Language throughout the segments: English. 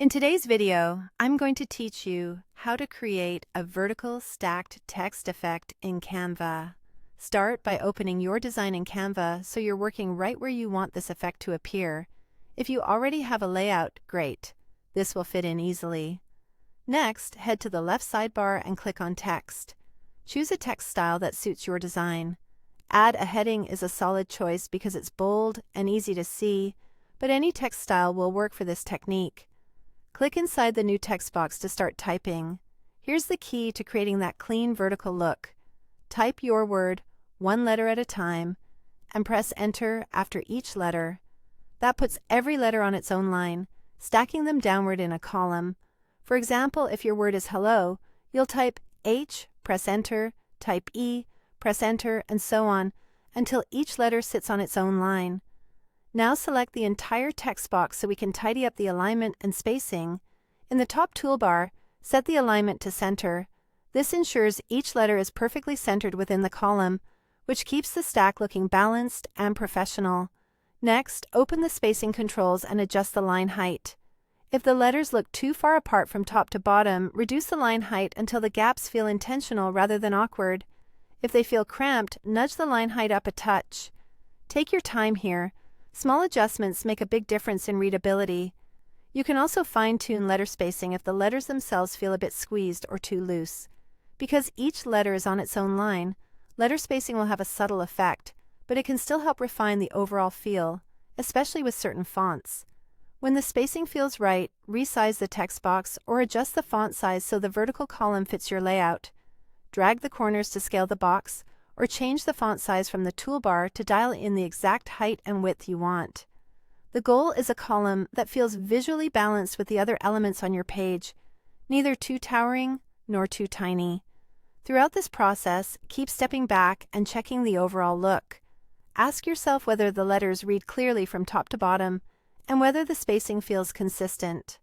In today's video, I'm going to teach you how to create a vertical stacked text effect in Canva. Start by opening your design in Canva so you're working right where you want this effect to appear. If you already have a layout, great. This will fit in easily. Next, head to the left sidebar and click on Text. Choose a text style that suits your design. Add a heading is a solid choice because it's bold and easy to see, but any text style will work for this technique. Click inside the new text box to start typing. Here's the key to creating that clean vertical look. Type your word one letter at a time and press Enter after each letter. That puts every letter on its own line, stacking them downward in a column. For example, if your word is hello, you'll type H, press Enter, type E, press Enter, and so on, until each letter sits on its own line. Now select the entire text box so we can tidy up the alignment and spacing. In the top toolbar, set the alignment to center. This ensures each letter is perfectly centered within the column, which keeps the stack looking balanced and professional. Next, open the spacing controls and adjust the line height. If the letters look too far apart from top to bottom, reduce the line height until the gaps feel intentional rather than awkward. If they feel cramped, nudge the line height up a touch. Take your time here. Small adjustments make a big difference in readability. You can also fine-tune letter spacing if the letters themselves feel a bit squeezed or too loose. Because each letter is on its own line, letter spacing will have a subtle effect, but it can still help refine the overall feel, especially with certain fonts. When the spacing feels right, resize the text box or adjust the font size so the vertical column fits your layout. Drag the corners to scale the box, or change the font size from the toolbar to dial in the exact height and width you want. The goal is a column that feels visually balanced with the other elements on your page, neither too towering nor too tiny. Throughout this process, keep stepping back and checking the overall look. Ask yourself whether the letters read clearly from top to bottom and whether the spacing feels consistent.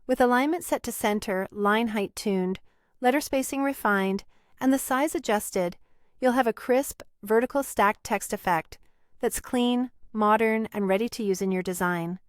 With alignment set to center, line height tuned, letter spacing refined, and the size adjusted, you'll have a crisp, vertical stacked text effect that's clean, modern, and ready to use in your design.